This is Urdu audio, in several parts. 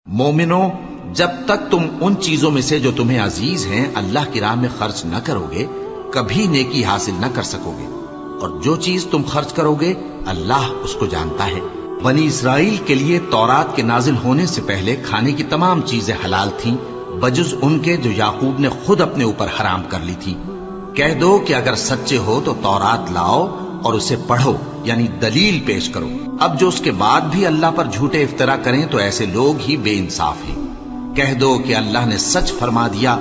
مومنو، جب تک تم ان چیزوں میں سے جو تمہیں عزیز ہیں اللہ کی راہ میں خرچ نہ کرو گے کبھی نیکی حاصل نہ کر سکو گے، اور جو چیز تم خرچ کرو گے اللہ اس کو جانتا ہے۔ بنی اسرائیل کے لیے تورات کے نازل ہونے سے پہلے کھانے کی تمام چیزیں حلال تھیں بجز ان کے جو یعقوب نے خود اپنے اوپر حرام کر لی تھی۔ کہہ دو کہ اگر سچے ہو تو تورات لاؤ اور اسے پڑھو، یعنی دلیل پیش کرو۔ اب جو اس کے بعد بھی اللہ پر جھوٹے افطرا کریں تو ایسے لوگ ہی بے انصاف ہیں۔ کہہ دو کہ اللہ نے سچ فرما دیا،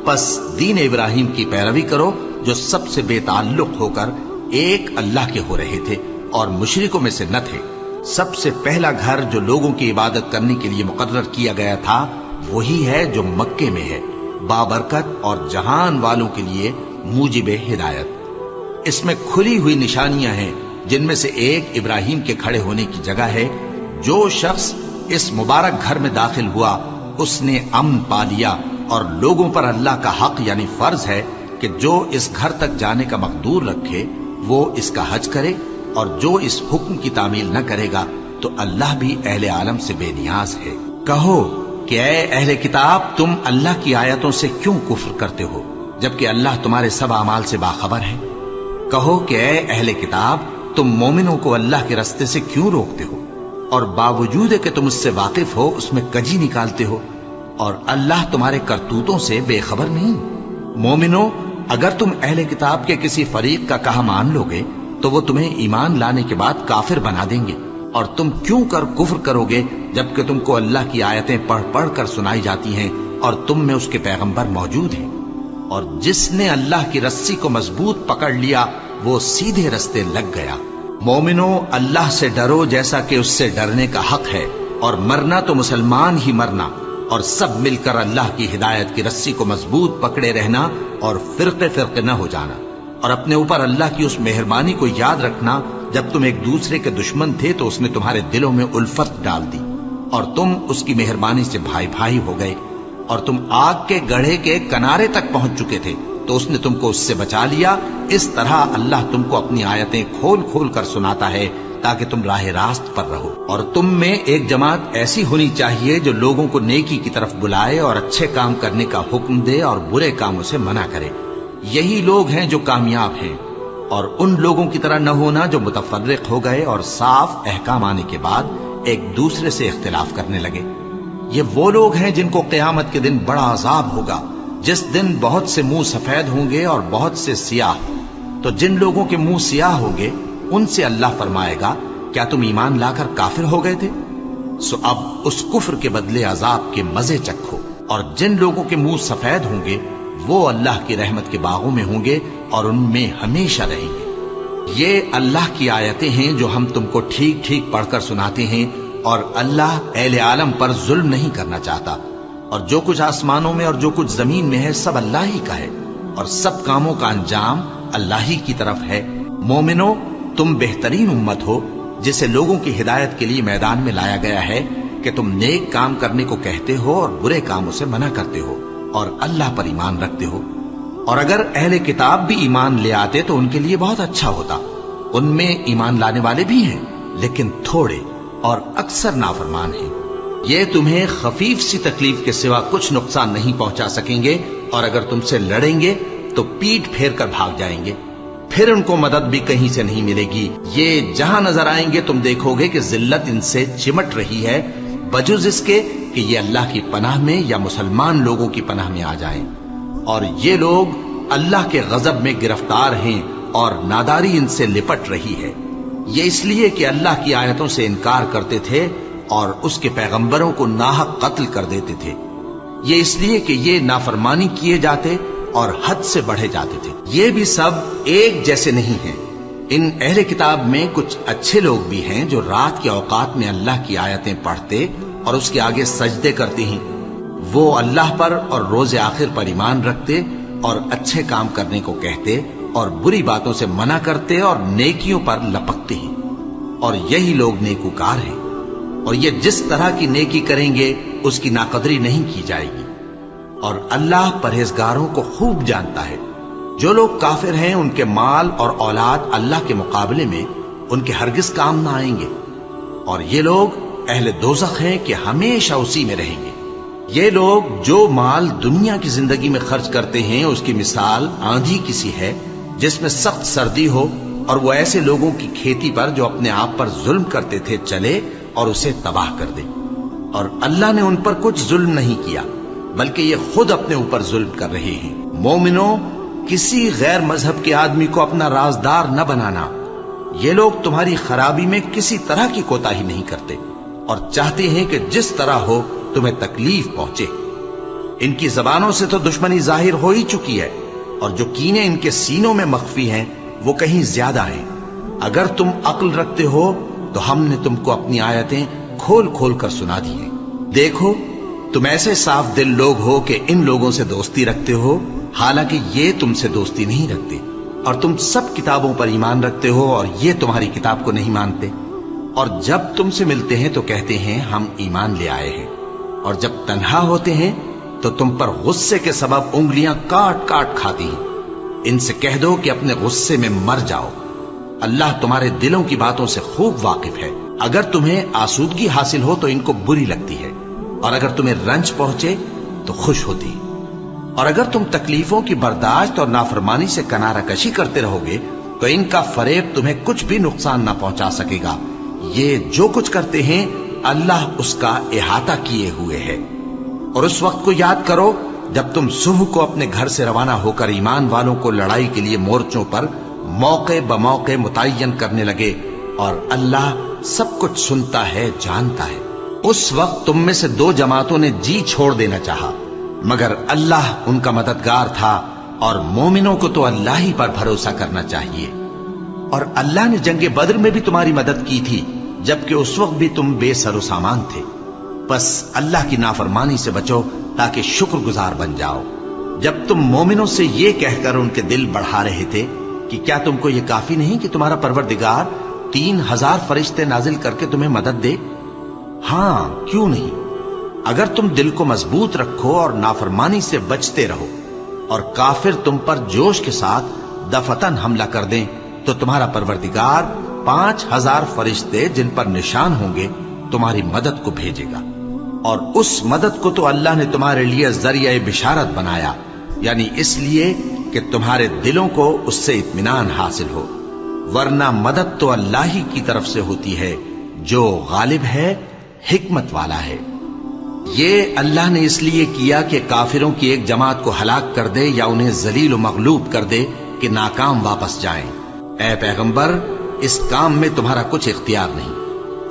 پس دین ابراہیم کی پیروی کرو جو سب سے بے تعلق ہو کر ایک اللہ کے ہو رہے تھے اور مشرکوں میں سے نہ تھے۔ سب سے پہلا گھر جو لوگوں کی عبادت کرنے کے لیے مقرر کیا گیا تھا وہی ہے جو مکے میں ہے، بابرکت اور جہان والوں کے لیے موجب ہدایت۔ اس میں کھلی ہوئی نشانیاں ہیں جن میں سے ایک ابراہیم کے کھڑے ہونے کی جگہ ہے۔ جو شخص اس مبارک گھر میں داخل ہوا اس نے امن پا لیا، اور لوگوں پر اللہ کا حق یعنی فرض ہے کہ جو اس گھر تک جانے کا مقدور رکھے وہ اس کا حج کرے، اور جو اس حکم کی تعمیل نہ کرے گا تو اللہ بھی اہل عالم سے بے نیاز ہے۔ کہو کہ اے اہل کتاب، تم اللہ کی آیتوں سے کیوں کفر کرتے ہو جبکہ اللہ تمہارے سب اعمال سے باخبر ہے؟ کہو کہ اے اہل کتاب، تم مومنوں کو اللہ کے رستے سے کیوں روکتے ہو، اور باوجود کہ تم اس سے واقف ہو اس میں کجی نکالتے ہو، اور اللہ تمہارے کرتوتوں سے بے خبر نہیں؟ مومنو، اگر تم اہل کتاب کے کسی فریق کا کہا مان لو گے تو وہ تمہیں ایمان لانے کے بعد کافر بنا دیں گے، اور تم کیوں کر کفر کرو گے جبکہ تم کو اللہ کی آیتیں پڑھ پڑھ کر سنائی جاتی ہیں اور تم میں اس کے پیغمبر موجود ہیں؟ اور جس نے اللہ کی رسی کو مضبوط پکڑ لیا وہ سیدھے رستے لگ گیا۔ مومنو، اللہ سے ڈرو جیسا کہ اس سے ڈرنے کا حق ہے، اور مرنا تو مسلمان ہی مرنا، اور سب مل کر اللہ کی ہدایت کی رسی کو مضبوط پکڑے رہنا اور فرقے فرقے نہ ہو جانا، اور اپنے اوپر اللہ کی اس مہربانی کو یاد رکھنا جب تم ایک دوسرے کے دشمن تھے تو اس نے تمہارے دلوں میں الفت ڈال دی اور تم اس کی مہربانی سے بھائی بھائی ہو گئے، اور تم آگ کے گڑھے کے کنارے تک پہنچ چکے تھے تو اس نے تم کو اس سے بچا لیا۔ اس طرح اللہ تم کو اپنی آیتیں کھول کھول کر سناتا ہے تاکہ تم راہ راست پر رہو۔ اور تم میں ایک جماعت ایسی ہونی چاہیے جو لوگوں کو نیکی کی طرف بلائے اور اچھے کام کرنے کا حکم دے اور برے کاموں سے منع کرے۔ یہی لوگ ہیں جو کامیاب ہیں، اور ان لوگوں کی طرح نہ ہونا جو متفرق ہو گئے اور صاف احکام آنے کے بعد ایک دوسرے سے اختلاف کرنے لگے۔ یہ وہ لوگ ہیں جن کو قیامت کے دن بڑا عذاب ہوگا، جس دن بہت سے منہ سفید ہوں گے اور بہت سے سیاہ۔ تو جن لوگوں کے منہ سیاہ ہوں گے ان سے اللہ فرمائے گا، کیا تم ایمان لا کر کافر ہو گئے تھے؟ سو اب اس کفر کے بدلے عذاب کے مزے چکھو۔ اور جن لوگوں کے منہ سفید ہوں گے وہ اللہ کی رحمت کے باغوں میں ہوں گے اور ان میں ہمیشہ رہیں گے۔ یہ اللہ کی آیتیں ہیں جو ہم تم کو ٹھیک ٹھیک پڑھ کر سناتے ہیں، اور اللہ اہل عالم پر ظلم نہیں کرنا چاہتا، اور جو کچھ آسمانوں میں اور جو کچھ زمین میں ہے سب اللہ ہی کا ہے، اور سب کاموں کا انجام اللہ ہی کی طرف ہے۔ مومنو، تم بہترین امت ہو جسے لوگوں کی ہدایت کے لیے میدان میں لایا گیا ہے کہ تم نیک کام کرنے کو کہتے ہو اور برے کاموں سے منع کرتے ہو، اور اللہ پر ایمان رکھتے ہو۔ اور اگر اہل کتاب بھی ایمان لے آتے تو ان کے لیے بہت اچھا ہوتا۔ ان میں ایمان لانے والے بھی ہیں لیکن تھوڑے، اور اکثر نافرمان ہیں۔ یہ تمہیں خفیف سی تکلیف کے سوا کچھ نقصان نہیں پہنچا سکیں گے، اور اگر تم سے لڑیں گے تو پیٹ پھیر کر بھاگ جائیں گے، پھر ان کو مدد بھی کہیں سے نہیں ملے گی۔ یہ جہاں نظر آئیں گے تم دیکھو گے کہ ذلت ان سے چمٹ رہی ہے، بجز اس کے کہ یہ اللہ کی پناہ میں یا مسلمان لوگوں کی پناہ میں آ جائیں۔ اور یہ لوگ اللہ کے غضب میں گرفتار ہیں اور ناداری ان سے لپٹ رہی ہے۔ یہ اس لیے کہ اللہ کی آیتوں سے انکار کرتے تھے اور اس کے پیغمبروں کو ناحق قتل کر دیتے تھے۔ یہ اس لیے کہ یہ نافرمانی کیے جاتے اور حد سے بڑھے جاتے تھے۔ یہ بھی سب ایک جیسے نہیں ہیں۔ ان اہل کتاب میں کچھ اچھے لوگ بھی ہیں جو رات کے اوقات میں اللہ کی آیتیں پڑھتے اور اس کے آگے سجدے کرتے ہیں۔ وہ اللہ پر اور روز آخر پر ایمان رکھتے اور اچھے کام کرنے کو کہتے اور بری باتوں سے منع کرتے اور نیکیوں پر لپکتے ہیں، اور یہی لوگ نیکوکار ہیں۔ اور یہ جس طرح کی نیکی کریں گے اس کی ناقدری نہیں کی جائے گی، اور اللہ پرہیزگاروں کو خوب جانتا ہے۔ جو لوگ کافر ہیں ان کے مال اور اولاد اللہ کے مقابلے میں ان کے ہرگز کام نہ آئیں گے، اور یہ لوگ اہل دوزخ ہیں کہ ہمیشہ اسی میں رہیں گے۔ یہ لوگ جو مال دنیا کی زندگی میں خرچ کرتے ہیں اس کی مثال آندھی کسی ہے جس میں سخت سردی ہو اور وہ ایسے لوگوں کی کھیتی پر جو اپنے آپ پر ظلم کرتے تھے چلے اور اسے تباہ کر دے۔ اور اللہ نے ان پر کچھ ظلم نہیں کیا بلکہ یہ خود اپنے اوپر ظلم کر رہے ہیں۔ مومنوں، کسی غیر مذہب کے آدمی کو اپنا رازدار نہ بنانا۔ یہ لوگ تمہاری خرابی میں کسی طرح کی کوتاہی نہیں کرتے اور چاہتے ہیں کہ جس طرح ہو تمہیں تکلیف پہنچے۔ ان کی زبانوں سے تو دشمنی ظاہر ہو ہی چکی ہے اور جو کینے ان کے سینوں میں مخفی ہیں وہ کہیں زیادہ ہیں۔ اگر تم عقل رکھتے ہو تو ہم نے تم کو اپنی آیتیں کھول کھول کر سنا دی ہیں۔ دیکھو، تم ایسے صاف دل لوگ ہو کہ ان لوگوں سے دوستی رکھتے ہو حالانکہ یہ تم سے دوستی نہیں رکھتے، اور تم سب کتابوں پر ایمان رکھتے ہو اور یہ تمہاری کتاب کو نہیں مانتے، اور جب تم سے ملتے ہیں تو کہتے ہیں ہم ایمان لے آئے ہیں، اور جب تنہا ہوتے ہیں تو تم پر غصے کے سبب انگلیاں کاٹ کاٹ کھاتی ہیں۔ ان سے کہہ دو کہ اپنے غصے میں مر جاؤ، اللہ تمہارے دلوں کی باتوں سے خوب واقف ہے۔ اگر تمہیں آسودگی حاصل ہو تو ان کو بری لگتی ہے، اور اگر تمہیں رنج پہنچے تو خوش ہوتی۔ اور اگر تم تکلیفوں کی برداشت اور نافرمانی سے کنارہ کشی کرتے رہو گے تو ان کا فریب تمہیں کچھ بھی نقصان نہ پہنچا سکے گا۔ یہ جو کچھ کرتے ہیں اللہ اس کا احاطہ کیے ہوئے ہے۔ اور اس وقت کو یاد کرو جب تم صبح کو اپنے گھر سے روانہ ہو کر ایمان والوں کو لڑائی کے لیے مورچوں پر موقع بموقع متعین کرنے لگے، اور اللہ سب کچھ سنتا ہے، جانتا ہے۔ اس وقت تم میں سے دو جماعتوں نے جی چھوڑ دینا چاہا، مگر اللہ ان کا مددگار تھا، اور مومنوں کو تو اللہ ہی پر بھروسہ کرنا چاہیے۔ اور اللہ نے جنگ بدر میں بھی تمہاری مدد کی تھی جبکہ اس وقت بھی تم بے سر و سامان تھے۔ بس اللہ کی نافرمانی سے بچو تاکہ شکر گزار بن جاؤ۔ جب تم مومنوں سے یہ کہہ کر ان کے دل بڑھا رہے تھے کہ کیا تم کو یہ کافی نہیں کہ تمہارا پروردگار 3000 فرشتے نازل کر کے تمہیں مدد دے؟ ہاں، کیوں نہیں؟ اگر تم دل کو مضبوط رکھو اور نافرمانی سے بچتے رہو اور کافر تم پر جوش کے ساتھ دفتن حملہ کر دیں تو تمہارا پروردگار 5000 فرشتے جن پر نشان ہوں گے تمہاری مدد کو بھیجے گا، اور اس مدد کو تو اللہ نے تمہارے لیے ذریعہ بشارت بنایا، یعنی اس لیے کہ تمہارے دلوں کو اس سے اطمینان حاصل ہو، ورنہ مدد تو اللہ ہی کی طرف سے ہوتی ہے جو غالب ہے، حکمت والا ہے۔ یہ اللہ نے اس لیے کیا کہ کافروں کی ایک جماعت کو ہلاک کر دے یا انہیں ذلیل و مغلوب کر دے کہ ناکام واپس جائیں۔ اے پیغمبر، اس کام میں تمہارا کچھ اختیار نہیں۔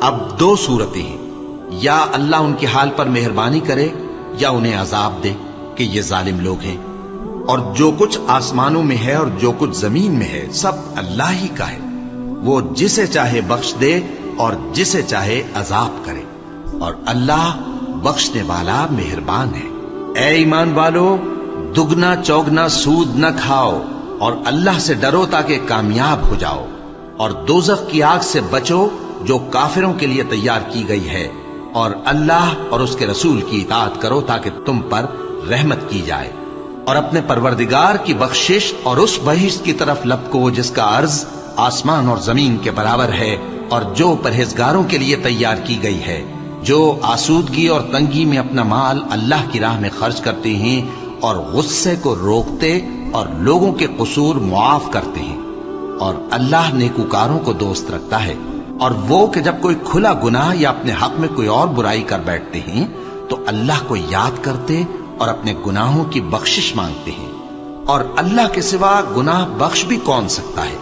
اب دو صورتیں ہیں، یا اللہ ان کے حال پر مہربانی کرے یا انہیں عذاب دے کہ یہ ظالم لوگ ہیں، اور جو کچھ آسمانوں میں ہے اور جو کچھ زمین میں ہے سب اللہ ہی کا ہے، وہ جسے چاہے بخش دے اور جسے چاہے عذاب کرے، اور اللہ بخشنے والا مہربان ہے۔ اے ایمان والو، دگنا چوگنا سود نہ کھاؤ اور اللہ سے ڈرو تاکہ کامیاب ہو جاؤ، اور دوزخ کی آگ سے بچو جو کافروں کے لیے تیار کی گئی ہے، اور اللہ اور اس کے رسول کی اطاعت کرو تاکہ تم پر رحمت کی جائے، اور اپنے پروردگار کی بخشش اور اس بہشت کی طرف لپکو جس کا عرض آسمان اور زمین کے برابر ہے، اور جو پرہیزگاروں کے لیے تیار کی گئی ہے، جو آسودگی اور تنگی میں اپنا مال اللہ کی راہ میں خرچ کرتے ہیں اور غصے کو روکتے اور لوگوں کے قصور معاف کرتے ہیں، اور اللہ نیکوکاروں کو دوست رکھتا ہے۔ اور وہ کہ جب کوئی کھلا گناہ یا اپنے حق میں کوئی اور برائی کر بیٹھتے ہیں تو اللہ کو یاد کرتے اور اپنے گناہوں کی بخشش مانگتے ہیں، اور اللہ کے سوا گناہ بخش بھی کون سکتا ہے،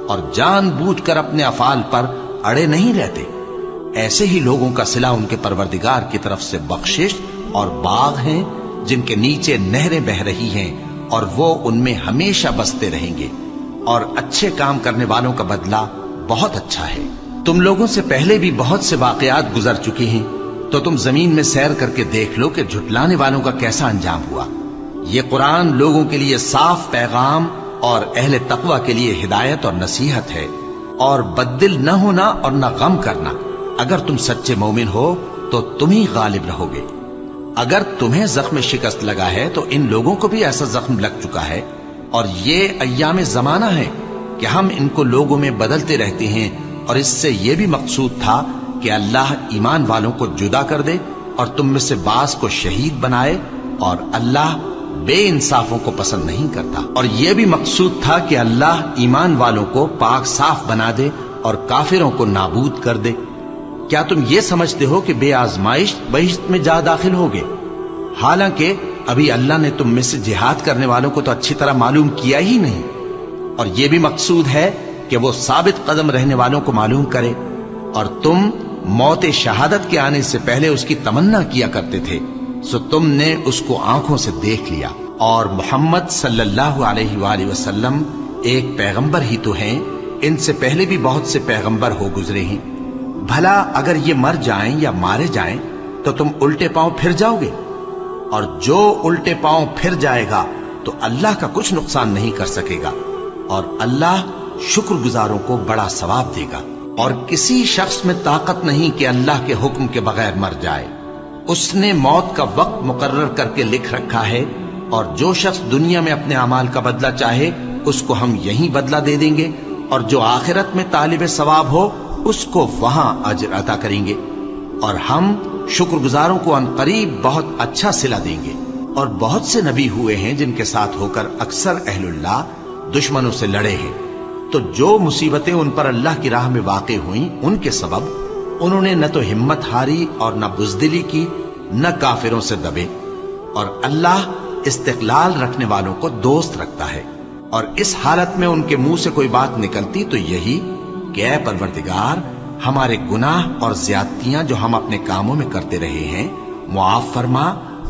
اور جان بوجھ کر اپنے افعال پر اڑے نہیں رہتے۔ ایسے ہی لوگوں کا صلہ ان کے پروردگار کی طرف سے بخشش اور باغ ہیں جن کے نیچے نہریں بہ رہی ہیں، اور وہ ان میں ہمیشہ بستے رہیں گے، اور اچھے کام کرنے والوں کا بدلہ بہت اچھا ہے۔ تم لوگوں سے پہلے بھی بہت سے واقعات گزر چکے ہیں، تو تم زمین میں سیر کر کے دیکھ لو کہ جھٹلانے والوں کا کیسا انجام ہوا۔ یہ قرآن لوگوں کے لیے صاف پیغام اور اہل تقوی کے لیے ہدایت اور نصیحت ہے، اور بددل نہ ہونا اور نہ غم کرنا۔ اگر تم سچے مومن ہو تو تم ہی غالب رہو گے۔ اگر تمہیں زخم شکست لگا ہے تو ان لوگوں کو بھی ایسا زخم لگ چکا ہے، اور یہ ایام زمانہ ہے کہ ہم ان کو لوگوں میں بدلتے رہتے ہیں، اور اس سے یہ بھی مقصود تھا کہ کہ اللہ ایمان والوں کو جدا کر دے اور تم میں سے بعض کو شہید بنائے، اور اللہ بے انصافوں کو پسند نہیں کرتا۔ اور یہ بھی مقصود تھا کہ اللہ ایمان والوں کو پاک صاف بنا دے اور کافروں کو نابود کر دے۔ کیا تم یہ سمجھتے ہو کہ بے آزمائش بہشت میں جا داخل ہوگے؟ حالانکہ ابھی اللہ نے تم میں سے جہاد کرنے والوں کو تو اچھی طرح معلوم کیا ہی نہیں، اور یہ بھی مقصود ہے کہ وہ ثابت قدم رہنے والوں کو معلوم کرے، اور تم موت شہادت کے آنے سے پہلے اس کی تمنا کیا کرتے تھے، سو تم نے اس کو آنکھوں سے دیکھ لیا۔ اور محمد صلی اللہ علیہ وآلہ وسلم ایک پیغمبر ہی تو ہیں، ان سے پہلے بھی بہت سے پیغمبر ہو گزرے ہیں۔ بھلا اگر یہ مر جائیں یا مارے جائیں تو تم الٹے پاؤں پھر جاؤ گے؟ اور جو الٹے پاؤں پھر جائے گا تو اللہ کا کچھ نقصان نہیں کر سکے گا، اور اللہ شکر گزاروں کو بڑا ثواب دے گا۔ اور کسی شخص میں طاقت نہیں کہ اللہ کے حکم کے بغیر مر جائے، اس نے موت کا وقت مقرر کر کے لکھ رکھا ہے، اور جو شخص دنیا میں اپنے اعمال کا بدلہ چاہے اس کو ہم یہیں بدلہ دے دیں گے، اور جو آخرت میں طالب ثواب ہو اس کو وہاں اجر عطا کریں گے، اور ہم شکر گزاروں کو ان قریب بہت اچھا صلہ دیں گے۔ اور بہت سے نبی ہوئے ہیں جن کے ساتھ ہو کر اکثر اہل اللہ دشمنوں سے لڑے ہیں، تو جو مصیبتیں ان پر اللہ کی راہ میں واقع ہوئیں ان کے سبب انہوں نے نہ تو ہمت ہاری اور نہ بزدلی کی، نہ کافروں سے دبے، اور اللہ استقلال رکھنے والوں کو دوست رکھتا ہے۔ اور اس حالت میں ان کے منہ سے کوئی بات نکلتی تو یہی کہ اے پروردگار، ہمارے گناہ اور زیادتیاں جو ہم اپنے کاموں میں کرتے رہے ہیں معاف فرما،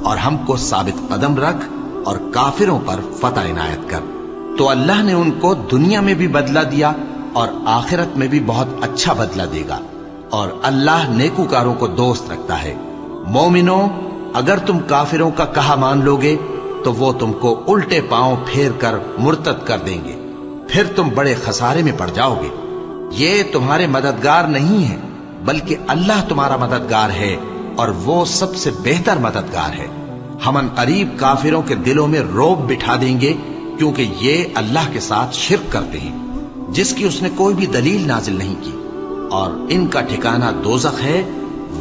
اور ہم کو ثابت قدم رکھ اور کافروں پر فتح عنایت کر۔ تو اللہ نے ان کو دنیا میں بھی بدلہ دیا اور آخرت میں بھی بہت اچھا بدلہ دے گا، اور اللہ نیکوکاروں کو دوست رکھتا ہے۔ مومنوں، اگر تم کافروں کا کہا مان لوگے تو وہ تم کو الٹے پاؤں پھیر کر مرتد کر دیں گے، پھر تم بڑے خسارے میں پڑ جاؤ گے۔ یہ تمہارے مددگار نہیں ہے بلکہ اللہ تمہارا مددگار ہے، اور وہ سب سے بہتر مددگار ہے۔ ہم ان قریب کافروں کے دلوں میں رعب بٹھا دیں گے، کیونکہ یہ اللہ کے ساتھ شرک کرتے ہیں جس کی اس نے کوئی بھی دلیل نازل نہیں کی، اور ان کا ٹھکانہ دوزخ ہے،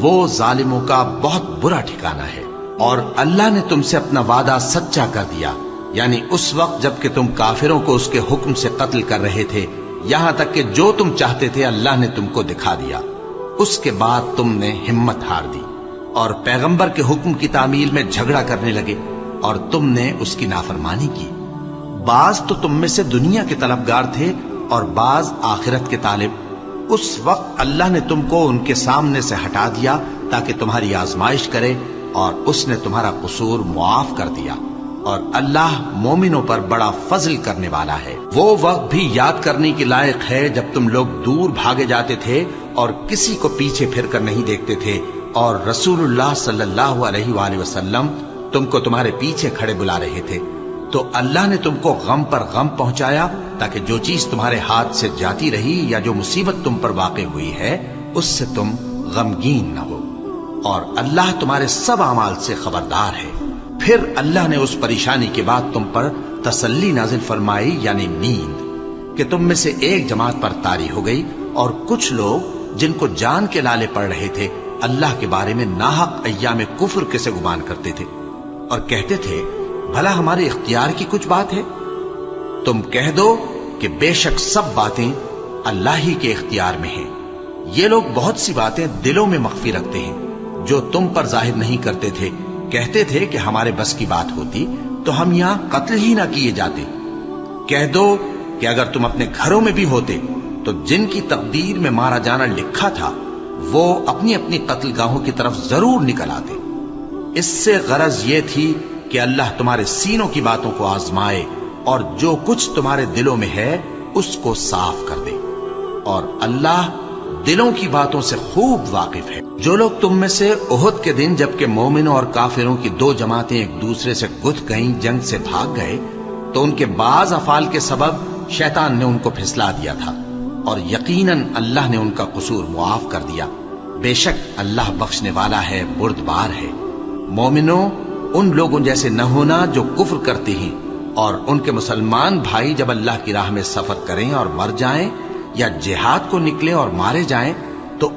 وہ ظالموں کا بہت برا ٹھکانہ ہے۔ اور اللہ نے تم سے اپنا وعدہ سچا کر دیا، یعنی اس وقت جب کہ تم کافروں کو اس کے حکم سے قتل کر رہے تھے، یہاں تک کہ جو تم چاہتے تھے اللہ نے تم کو دکھا دیا۔ اس کے بعد تم نے ہمت ہار دی اور پیغمبر کے حکم کی تعمیل میں جھگڑا کرنے لگے، اور تم نے اس کی نافرمانی کی۔ بعض تو تم میں سے دنیا کے طلبگار تھے اور بعض آخرت کے طالب۔ اس وقت اللہ نے تم کو ان کے سامنے سے ہٹا دیا تاکہ تمہاری آزمائش کرے، اور اس نے تمہارا قصور معاف کر دیا، اور اللہ مومنوں پر بڑا فضل کرنے والا ہے۔ وہ وقت بھی یاد کرنے کے لائق ہے جب تم لوگ دور بھاگے جاتے تھے اور کسی کو پیچھے پھر کر نہیں دیکھتے تھے، اور رسول اللہ صلی اللہ علیہ وآلہ وسلم تم کو تمہارے پیچھے کھڑے بلا رہے تھے، تو اللہ نے تم کو غم پر غم پہنچایا تاکہ جو چیز تمہارے ہاتھ سے جاتی رہی یا جو مصیبت تم پر واقع ہوئی ہے اس سے تم غمگین نہ ہو، اور اللہ تمہارے سب اعمال سے خبردار ہے۔ پھر اللہ نے اس پریشانی کے بعد تم پر تسلی نازل فرمائی، یعنی نیند، کہ تم میں سے ایک جماعت پر طاری ہو گئی، اور کچھ لوگ جن کو جان کے لالے پڑ رہے تھے اللہ کے بارے میں ناحق ایام کفر کے سے گمان کرتے تھے، اور کہتے تھے بھلا ہمارے اختیار کی کچھ بات ہے؟ تم کہہ دو کہ بے شک سب باتیں اللہ ہی کے اختیار میں ہیں۔ یہ لوگ بہت سی باتیں دلوں میں مخفی رکھتے ہیں جو تم پر ظاہر نہیں کرتے تھے۔ کہتے تھے کہ ہمارے بس کی بات ہوتی تو ہم یہاں قتل ہی نہ کیے جاتے۔ کہہ دو کہ اگر تم اپنے گھروں میں بھی ہوتے تو جن کی تقدیر میں مارا جانا لکھا تھا وہ اپنی اپنی قتل گاہوں کی طرف ضرور نکل آتے۔ اس سے غرض یہ تھی کہ اللہ تمہارے سینوں کی باتوں کو آزمائے اور جو کچھ تمہارے دلوں میں ہے اس کو صاف کر دے، اور اللہ دلوں کی باتوں سے خوب واقف ہے۔ جو لوگ تم میں سے احد کے دن جبکہ مومنوں اور کافروں کی دو جماعتیں ایک دوسرے سے گتھ گئیں جنگ سے بھاگ گئے تو ان کے بعض افعال کے سبب شیطان نے ان کو پھسلا دیا تھا، اور یقیناً اللہ نے ان کا قصور معاف کر دیا۔ بے شک اللہ بخشنے والا ہے، بردبار ہے۔ مومنوں، ان لوگوں جیسے نہ ہونا جو کفر کرتے ہیں، اور ان کے مسلمان بھائی جب اللہ کی راہ میں سفر کریں اور مر جائیں یا جہاد کو نکلے اور مارے جائیں تو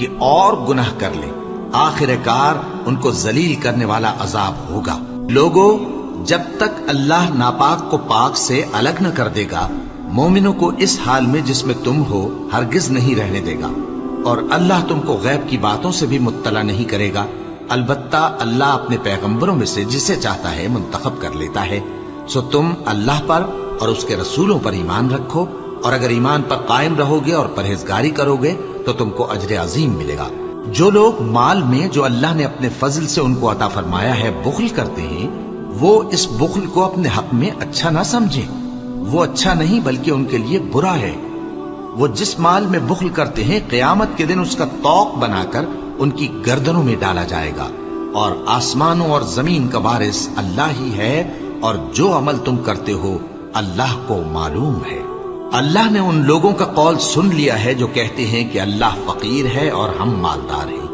کہ اور گناہ کر لیں، آخر کار ان کو ذلیل کرنے والا عذاب ہوگا۔ لوگو، جب تک اللہ ناپاک کو پاک سے الگ نہ کر دے گا، مومنوں کو اس حال میں جس میں تم ہو ہرگز نہیں رہنے دے گا، اور اللہ تم کو غیب کی باتوں سے بھی مطلع نہیں کرے گا۔ البتہ اللہ اپنے پیغمبروں میں سے جسے چاہتا ہے منتخب کر لیتا ہے۔ سو تم اللہ پر اور اس کے رسولوں پر ایمان رکھو، اور اگر ایمان پر قائم رہو گے اور پرہیزگاری کرو گے تو تم کو اجر عظیم ملے گا۔ جو لوگ مال میں جو اللہ نے اپنے فضل سے ان کو عطا فرمایا ہے بخل کرتے ہیں، وہ اس بخل کو اپنے حق میں اچھا نہ سمجھیں، وہ اچھا نہیں بلکہ ان کے لیے برا ہے۔ وہ جس مال میں بخل کرتے ہیں قیامت کے دن اس کا طوق بنا کر ان کی گردنوں میں ڈالا جائے گا، اور آسمانوں اور زمین کا وارث اللہ ہی ہے، اور جو عمل تم کرتے ہو اللہ کو معلوم ہے۔ اللہ نے ان لوگوں کا قول سن لیا ہے جو کہتے ہیں کہ اللہ فقیر ہے اور ہم مالدار ہیں۔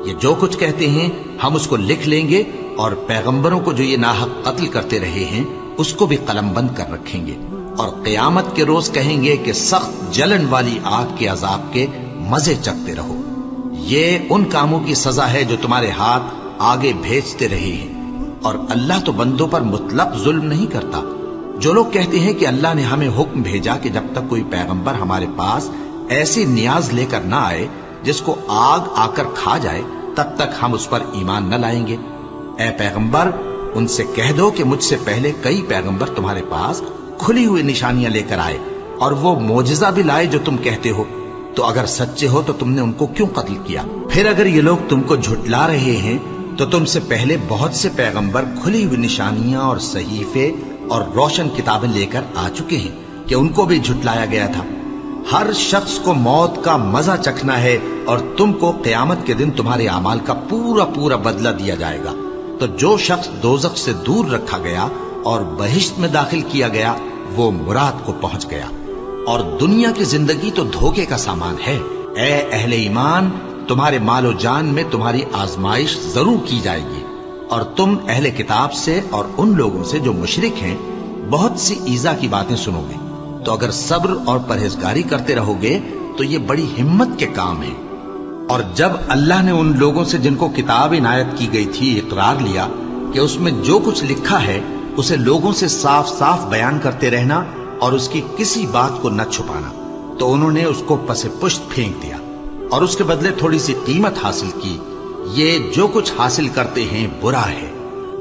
یہ جو کچھ کہتے ہیں ہم اس کو لکھ لیں گے، اور پیغمبروں کو جو یہ ناحق قتل کرتے رہے ہیں اس کو بھی قلم بند کر رکھیں گے، اور قیامت کے روز کہیں گے کہ سخت جلن والی آگ کے عذاب کے مزے چکھتے رہو۔ یہ ان کاموں کی سزا ہے جو تمہارے ہاتھ آگے بھیجتے رہے ہیں، اور اللہ تو بندوں پر مطلق ظلم نہیں کرتا۔ جو لوگ کہتے ہیں کہ اللہ نے ہمیں حکم بھیجا کہ جب تک کوئی پیغمبر ہمارے پاس ایسی نیاز لے کر نہ آئے جس کو آگ آ کر کھا جائے تب تک ہم اس پر ایمان نہ لائیں گے، اے پیغمبر ان سے کہہ دو کہ مجھ سے پہلے کئی پیغمبر تمہارے پاس کھلی ہوئی نشانیاں لے کر آئے، اور وہ معجزہ بھی لائے جو تم کہتے ہو، تو اگر سچے ہو تو تم نے ان کو کیوں قتل کیا؟ پھر اگر یہ لوگ تم کو جھٹلا رہے ہیں تو تم سے پہلے بہت سے پیغمبر کھلی ہوئی نشانیاں اور صحیفے اور روشن کتابیں لے کر آ چکے ہیں کہ ان کو بھی جھٹلایا گیا تھا۔ ہر شخص کو موت کا مزہ چکھنا ہے، اور تم کو قیامت کے دن تمہارے اعمال کا پورا پورا بدلہ دیا جائے گا۔ تو جو شخص دوزخ سے دور رکھا گیا اور بہشت میں داخل کیا گیا وہ مراد کو پہنچ گیا، اور دنیا کی زندگی تو دھوکے کا سامان ہے۔ اے اہل ایمان، تمہارے مال و جان میں تمہاری آزمائش ضرور کی جائے گی، اور تم اہل کتاب سے اور ان لوگوں سے جو مشرک ہیں بہت سی ایذا کی باتیں سنو گے، تو اگر صبر اور پرہیزگاری کرتے رہو گے تو یہ بڑی ہمت کے کام ہے۔ اور جب اللہ نے ان لوگوں سے جن کو کتاب عنایت کی گئی تھی اقرار لیا کہ اس میں جو کچھ لکھا ہے اسے لوگوں سے صاف صاف بیان کرتے رہنا اور اس کی کسی بات کو نہ چھپانا، تو انہوں نے اس کو پس پشت پھینک دیا اور اس کے بدلے تھوڑی سی قیمت حاصل کی۔ یہ جو کچھ حاصل کرتے ہیں برا ہے۔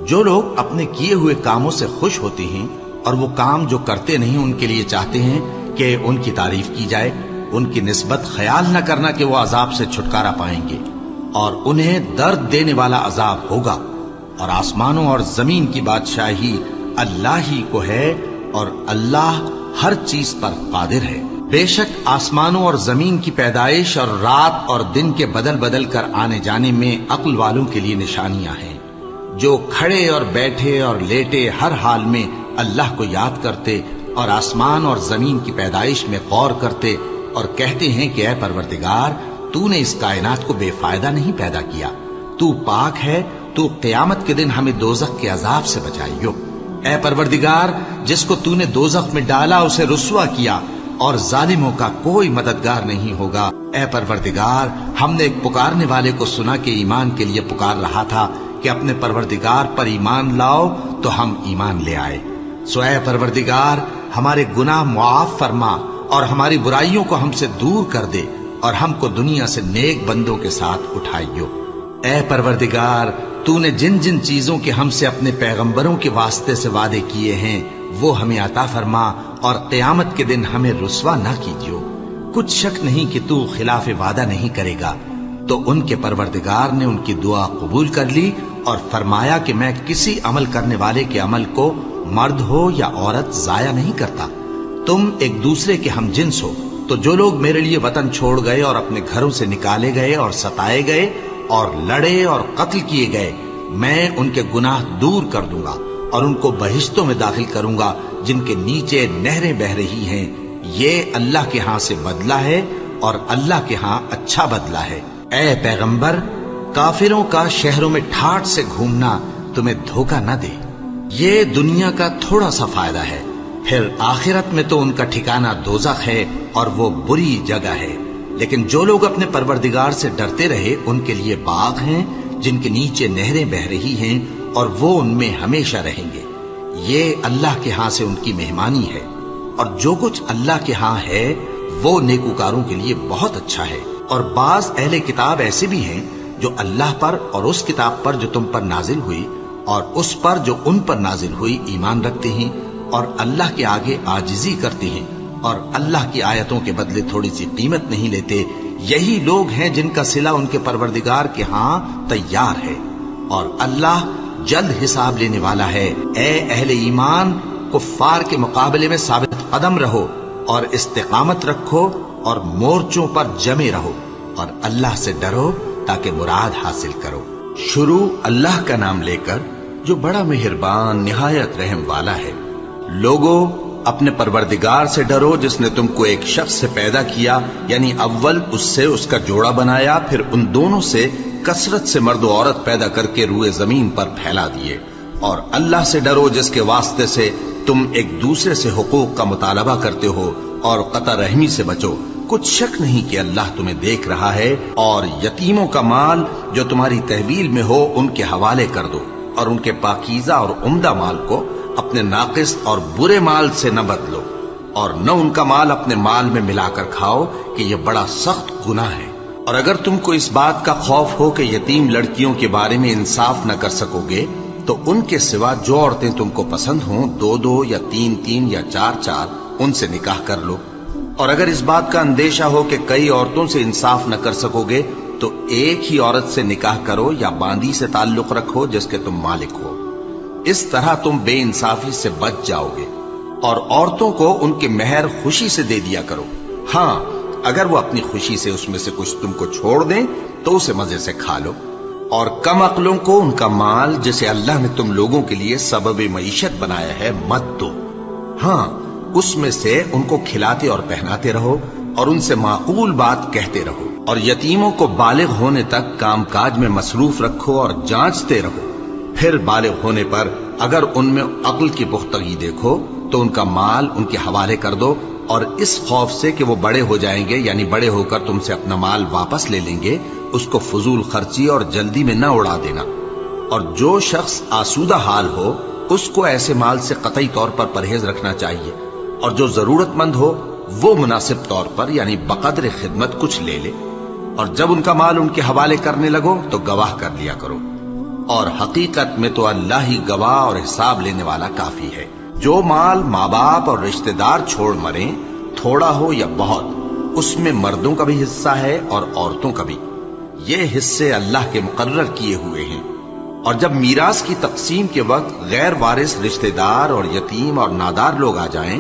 جو لوگ اپنے کیے ہوئے کاموں سے خوش ہوتے ہیں اور وہ کام جو کرتے نہیں ان کے لیے چاہتے ہیں کہ ان کی تعریف کی جائے، ان کی نسبت خیال نہ کرنا کہ وہ عذاب سے چھٹکارا پائیں گے، اور انہیں درد دینے والا عذاب ہوگا۔ اور آسمانوں اور زمین کی بادشاہی اللہ ہی کو ہے، اور اللہ ہر چیز پر قادر ہے۔ بے شک آسمانوں اور زمین کی پیدائش اور رات اور دن کے بدل بدل کر آنے جانے میں عقل والوں کے لیے نشانیاں ہیں، جو کھڑے اور بیٹھے اور لیٹے ہر حال میں اللہ کو یاد کرتے اور آسمان اور زمین کی پیدائش میں غور کرتے اور کہتے ہیں کہ اے پروردگار، تو نے اس کائنات کو بے فائدہ نہیں پیدا کیا، تو پاک ہے، تو قیامت کے دن ہمیں دوزخ کے عذاب سے بچائیو۔ اے پروردگار، جس کو تو نے دوزخ میں ڈالا اسے رسوا کیا، اور ظالموں کا کوئی مددگار نہیں ہوگا۔ اے پروردگار، ہم نے ایک پکارنے والے کو سنا کہ ایمان کے لیے پکار رہا تھا کہ اپنے پروردگار پر ایمان لاؤ، تو ہم ایمان لے آئے۔ سو اے پروردگار، ہمارے گناہ معاف فرما اور ہماری برائیوں کو ہم سے دور کر دے، اور ہم کو دنیا سے نیک بندوں کے ساتھ اٹھائیو۔ اے پروردگار، تو نے جن جن چیزوں کے ہم سے اپنے پیغمبروں کے واسطے سے وعدے کیے ہیں وہ ہمیں عطا فرما، اور قیامت کے دن ہمیں رسوا نہ کیجیو۔ کچھ شک نہیں کہ تو خلاف وعدہ نہیں کرے گا۔ تو ان کے پروردگار نے ان کی دعا قبول کر لی اور فرمایا کہ میں کسی عمل کرنے والے کے عمل کو مرد ہو یا عورت ضائع نہیں کرتا۔ تم ایک دوسرے کے ہم جنس ہو، تو جو لوگ میرے لیے وطن چھوڑ گئے اور اپنے گھروں سے نکالے گئے اور ستائے گئے اور لڑے اور قتل کیے گئے، میں ان کے گناہ دور کر دوں گا اور ان کو بہشتوں میں داخل کروں گا جن کے نیچے نہریں بہ رہی ہیں۔ یہ اللہ کے ہاں سے بدلہ ہے، اور اللہ کے ہاں اچھا بدلہ ہے۔ اے پیغمبر، کافروں کا شہروں میں ٹھاٹ سے گھومنا تمہیں دھوکہ نہ دے۔ یہ دنیا کا تھوڑا سا فائدہ ہے، پھر آخرت میں تو ان کا ٹھکانہ دوزخ ہے، اور وہ بری جگہ ہے۔ لیکن جو لوگ اپنے پروردگار سے ڈرتے رہے ان کے لیے باغ ہیں جن کے نیچے نہریں بہ رہی ہیں اور وہ ان میں ہمیشہ رہیں گے. یہ اللہ کے ہاں سے ان کی مہمانی ہے، اور جو کچھ اللہ کے ہاں ہے وہ نیکوکاروں کے لیے بہت اچھا ہے. اور بعض اہل کتاب ایسے بھی ہیں جو اللہ پر اور اس کتاب پر جو تم پر نازل ہوئی اور اس پر جو ان پر نازل ہوئی ایمان رکھتے ہیں اور اللہ کے آگے عاجزی کرتے ہیں اور اللہ کی آیتوں کے بدلے تھوڑی سی قیمت نہیں لیتے. یہی لوگ ہیں جن کا صلہ ان کے پروردگار کے ہاں تیار ہے، اور اللہ جلد حساب لینے والا ہے. اے اہل ایمان، کفار کے مقابلے میں ثابت قدم رہو اور استقامت رکھو اور مورچوں پر جمے رہو اور اللہ سے ڈرو تاکہ مراد حاصل کرو. شروع اللہ کا نام لے کر جو بڑا مہربان نہایت رحم والا ہے. لوگوں، اپنے پروردگار سے ڈرو جس نے تم کو ایک شخص سے پیدا کیا، یعنی اول اس سے اس کا جوڑا بنایا، پھر ان دونوں سے کثرت سے مرد و عورت پیدا کر کے روئے زمین پر پھیلا دیے. اور اللہ سے ڈرو جس کے واسطے سے تم ایک دوسرے سے حقوق کا مطالبہ کرتے ہو، اور قطع رحمی سے بچو. کچھ شک نہیں کہ اللہ تمہیں دیکھ رہا ہے. اور یتیموں کا مال جو تمہاری تحویل میں ہو ان کے حوالے کر دو، اور ان کے پاکیزہ اور عمدہ مال کو اپنے ناقص اور برے مال سے نہ بدلو، اور نہ ان کا مال اپنے مال میں ملا کر کھاؤ کہ یہ بڑا سخت گناہ ہے. اور اگر تم کو اس بات کا خوف ہو کہ یتیم لڑکیوں کے بارے میں انصاف نہ کر سکو گے تو ان کے سوا جو عورتیں تم کو پسند ہوں 2 یا 3 یا 4 ان سے نکاح کر لو. اور اگر اس بات کا اندیشہ ہو کہ کئی عورتوں سے انصاف نہ کر سکو گے تو ایک ہی عورت سے نکاح کرو یا باندی سے تعلق رکھو جس کے تم مالک ہو. اس طرح تم بے انصافی سے بچ جاؤ گے. اور عورتوں کو ان کے مہر خوشی سے دے دیا کرو. ہاں، اگر وہ اپنی خوشی سے اس میں سے کچھ تم کو چھوڑ دیں تو اسے مزے سے کھا لو. اور کم عقلوں کو ان کا مال جسے اللہ نے تم لوگوں کے لیے سبب معیشت بنایا ہے مت دو. ہاں، اس میں سے ان کو کھلاتے اور پہناتے رہو اور ان سے معقول بات کہتے رہو. اور یتیموں کو بالغ ہونے تک کام کاج میں مصروف رکھو اور جانچتے رہو. پھر بالغ ہونے پر اگر ان میں عقل کی پختگی دیکھو تو ان کا مال ان کے حوالے کر دو، اور اس خوف سے کہ وہ بڑے ہو جائیں گے، یعنی بڑے ہو کر تم سے اپنا مال واپس لے لیں گے، اس کو فضول خرچی اور جلدی میں نہ اڑا دینا. اور جو شخص آسودہ حال ہو اس کو ایسے مال سے قطعی طور پر پرہیز رکھنا چاہیے. اور جو ضرورت مند ہو وہ مناسب طور پر یعنی بقدر خدمت کچھ لے لے. اور جب ان کا مال ان کے حوالے کرنے لگو تو گواہ کر لیا کرو. اور حقیقت میں تو اللہ ہی گواہ اور حساب لینے والا کافی ہے. جو مال ماں باپ اور رشتہ دار چھوڑ مریں، تھوڑا ہو یا بہت، اس میں مردوں کا بھی حصہ ہے اور عورتوں کا بھی. یہ حصے اللہ کے مقرر کیے ہوئے ہیں. اور جب میراث کی تقسیم کے وقت غیر وارث رشتہ دار اور یتیم اور نادار لوگ آ جائیں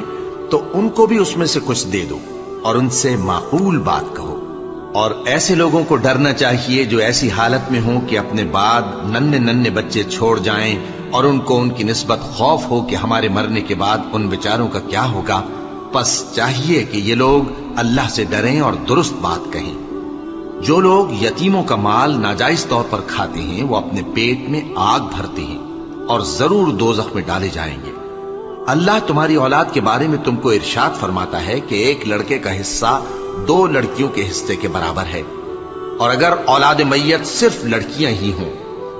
تو ان کو بھی اس میں سے کچھ دے دو اور ان سے معقول بات کہو. اور ایسے لوگوں کو ڈرنا چاہیے جو ایسی حالت میں ہوں کہ اپنے بعد ننھے بچے چھوڑ جائیں اور ان کو ان کی نسبت خوف ہو کہ ہمارے مرنے کے بعد ان بیچاروں کا کیا ہوگا. پس چاہیے کہ یہ لوگ اللہ سے ڈریں اور درست بات کہیں. جو لوگ یتیموں کا مال ناجائز طور پر کھاتے ہیں وہ اپنے پیٹ میں آگ بھرتے ہیں اور ضرور دوزخ میں ڈالے جائیں گے. اللہ تمہاری اولاد کے بارے میں تم کو ارشاد فرماتا ہے کہ ایک لڑکے کا حصہ 2 لڑکیوں کے حصے کے برابر ہے. اور اگر اولاد میت صرف لڑکیاں ہی ہوں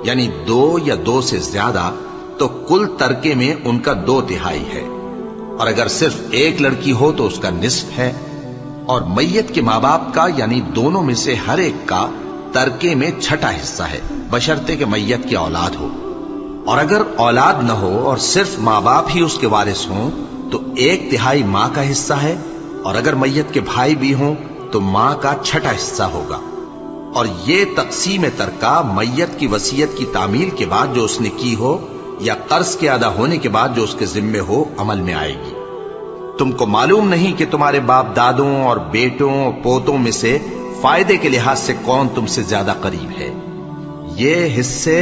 یعنی 2 یا 2 سے زیادہ تو کل ترکے میں ان کا 2/3 ہے. اور اگر صرف ایک لڑکی ہو تو اس کا نصف ہے. اور میت کے ماں باپ کا یعنی دونوں میں سے ہر ایک کا ترکے میں 6واں حصہ ہے بشرطے کہ میت کی اولاد ہو. اور اگر اولاد نہ ہو اور صرف ماں باپ ہی اس کے وارث ہوں تو 1/3 ماں کا حصہ ہے. اور اگر میت کے بھائی بھی ہوں تو ماں کا 6واں حصہ ہوگا. اور یہ تقسیم ترکہ میت کی وصیت کی تعمیل کے بعد جو اس نے کی ہو یا قرض کے ادا ہونے کے بعد جو اس کے ذمے ہو عمل میں آئے گی. تم کو معلوم نہیں کہ تمہارے باپ دادوں اور بیٹوں اور پوتوں میں سے فائدے کے لحاظ سے کون تم سے زیادہ قریب ہے. یہ حصے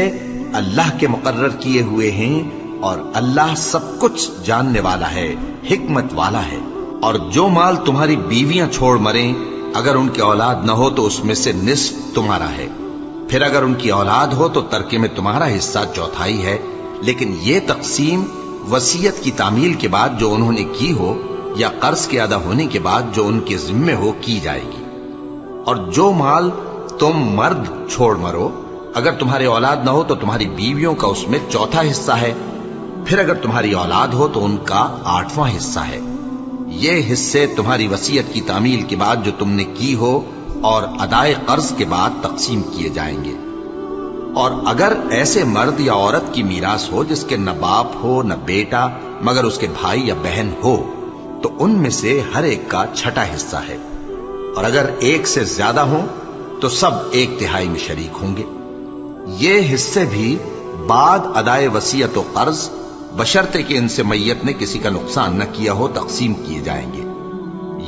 اللہ کے مقرر کیے ہوئے ہیں اور اللہ سب کچھ جاننے والا ہے، حکمت والا ہے. اور جو مال تمہاری بیویاں چھوڑ مریں اگر ان کی اولاد نہ ہو تو اس میں سے نصف تمہارا ہے. پھر اگر ان کی اولاد ہو تو ترکے میں تمہارا حصہ 1/4 ہے. لیکن یہ تقسیم وصیت کی تعمیل کے بعد جو انہوں نے کی ہو یا قرض کے ادا ہونے کے بعد جو ان کے ذمے ہو کی جائے گی. اور جو مال تم مرد چھوڑ مرو، اگر تمہاری اولاد نہ ہو تو تمہاری بیویوں کا اس میں چوتھا حصہ ہے، پھر اگر تمہاری اولاد ہو تو ان کا 8واں حصہ ہے۔ یہ حصے تمہاری وصیت کی تعمیل کے بعد جو تم نے کی ہو اور ادائے قرض کے بعد تقسیم کیے جائیں گے۔ اور اگر ایسے مرد یا عورت کی میراث ہو جس کے نہ باپ ہو نہ بیٹا مگر اس کے بھائی یا بہن ہو، تو ان میں سے ہر ایک کا 6واں حصہ ہے، اور اگر ایک سے زیادہ ہوں تو سب 1/3 میں شریک ہوں گے۔ یہ حصے بھی بعد ادائے وصیت و قرض بشرطے کہ ان سے میت نے کسی کا نقصان نہ کیا ہو تقسیم کیے جائیں گے۔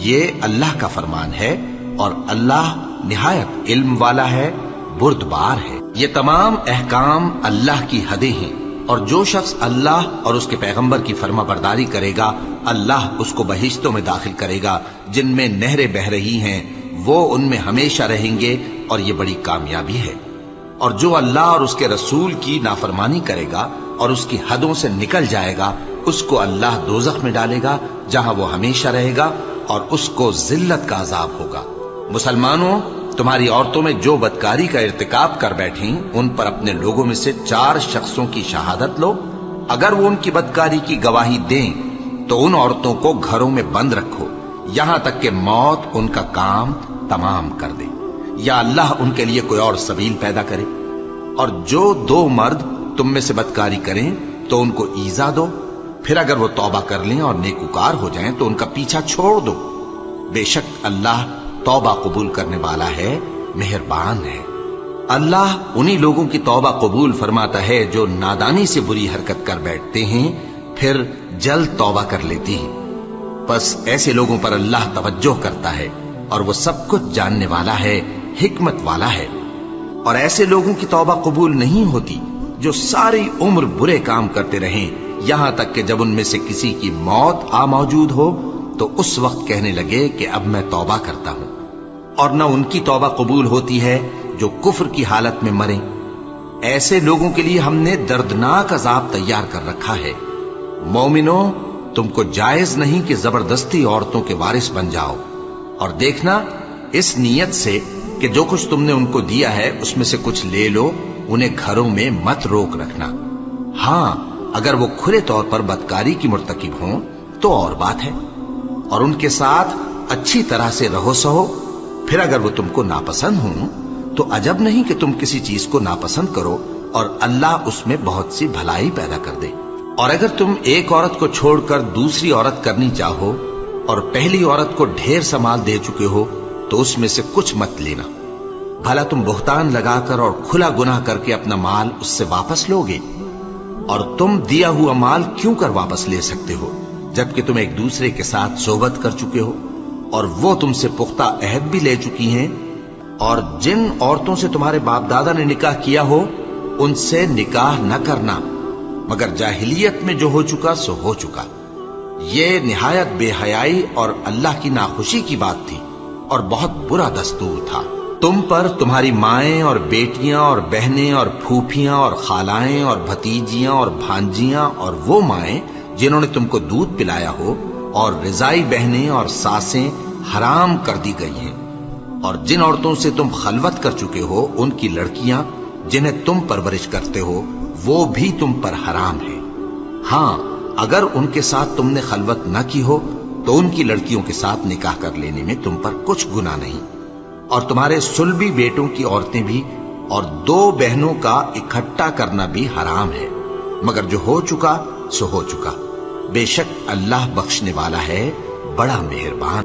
یہ اللہ کا فرمان ہے اور اللہ نہایت علم والا ہے، بردبار ہے۔ یہ تمام احکام اللہ کی حدیں ہیں، اور جو شخص اللہ اور اس کے پیغمبر کی فرما برداری کرے گا اللہ اس کو بہشتوں میں داخل کرے گا جن میں نہریں بہ رہی ہیں، وہ ان میں ہمیشہ رہیں گے، اور یہ بڑی کامیابی ہے۔ اور جو اللہ اور اس کے رسول کی نافرمانی کرے گا اور اس کی حدوں سے نکل جائے گا، اس کو اللہ دوزخ میں ڈالے گا جہاں وہ ہمیشہ رہے گا، اور اس کو ذلت کا عذاب ہوگا۔ مسلمانوں، تمہاری عورتوں میں جو بدکاری کا ارتکاب کر بیٹھیں ان پر اپنے لوگوں میں سے 4 شخصوں کی شہادت لو۔ اگر وہ ان کی بدکاری کی گواہی دیں تو ان عورتوں کو گھروں میں بند رکھو یہاں تک کہ موت ان کا کام تمام کر دے، یا اللہ ان کے لیے کوئی اور سبیل پیدا کرے۔ اور جو 2 مرد تم میں سے بدکاری کریں تو ان کو ایذا دو، پھر اگر وہ توبہ کر لیں اور نیکوکار ہو جائیں تو ان کا پیچھا چھوڑ دو۔ بے شک اللہ توبہ قبول کرنے والا ہے، مہربان ہے۔ اللہ انہی لوگوں کی توبہ قبول فرماتا ہے جو نادانی سے بری حرکت کر بیٹھتے ہیں پھر جلد توبہ کر لیتے ہیں، بس ایسے لوگوں پر اللہ توجہ کرتا ہے اور وہ سب کچھ جاننے والا ہے، حکمت والا ہے۔ اور ایسے لوگوں کی توبہ قبول نہیں ہوتی جو ساری عمر برے کام کرتے رہیں یہاں تک کہ جب ان میں سے کسی کی موت آ موجود ہو تو اس وقت کہنے لگے کہ اب میں توبہ کرتا ہوں۔ اور نہ ان کی توبہ قبول ہوتی ہے جو کفر کی حالت میں مریں۔ ایسے لوگوں کے لیے ہم نے دردناک عذاب تیار کر رکھا ہے۔ مومنوں، تم کو جائز نہیں کہ زبردستی عورتوں کے وارث بن جاؤ، اور دیکھنا اس نیت سے کہ جو کچھ تم نے ان کو دیا ہے اس میں سے کچھ لے لو، انہیں گھروں میں مت روک رکھنا۔ ہاں، اگر وہ کھلے طور پر بدکاری کی مرتکب ہوں تو اور بات ہے، اور ان کے ساتھ اچھی طرح سے رہو سہو۔ پھر اگر وہ تم کو ناپسند ہوں تو عجب نہیں کہ تم کسی چیز کو ناپسند کرو، اور اللہ اس میں بہت سی بھلائی پیدا کر دے۔ اور اگر تم ایک عورت کو چھوڑ کر دوسری عورت کرنی چاہو اور پہلی عورت کو ڈھیر سا مال دے چکے ہو تو اس میں سے کچھ مت لینا، بھلا تم بہتان لگا کر اور کھلا گناہ کر کے اپنا مال اس سے واپس لوگے؟ اور تم دیا ہوا مال کیوں کر واپس لے سکتے ہو جبکہ تم ایک دوسرے کے ساتھ صحبت کر چکے ہو اور وہ تم سے پختہ عہد بھی لے چکی ہیں؟ اور جن عورتوں سے تمہارے باپ دادا نے نکاح کیا ہو ان سے نکاح نہ کرنا مگر جاہلیت میں جو ہو چکا سو ہو چکا۔ یہ نہایت بے حیائی اور اللہ کی ناخوشی کی بات تھی اور بہت برا دستور تھا۔ تم پر تمہاری مائیں اور بیٹیاں اور بہنیں اور پھوپھیاں اور خالائیں اور بھتیجیاں اور بھانجیاں اور وہ مائیں جنہوں نے تم کو دودھ پلایا ہو اور رضائی بہنیں اور ساسیں حرام کر دی گئی ہیں، اور جن عورتوں سے تم خلوت کر چکے ہو ان کی لڑکیاں جنہیں تم پرورش کرتے ہو وہ بھی تم پر حرام ہے۔ ہاں، اگر ان کے ساتھ تم نے خلوت نہ کی ہو تو ان کی لڑکیوں کے ساتھ نکاح کر لینے میں تم پر کچھ گناہ نہیں۔ اور تمہارے صلبی بیٹوں کی عورتیں بھی اور 2 بہنوں کا اکٹھا کرنا بھی حرام ہے، مگر جو ہو چکا سو ہو چکا۔ بے شک اللہ بخشنے والا ہے، بڑا مہربان۔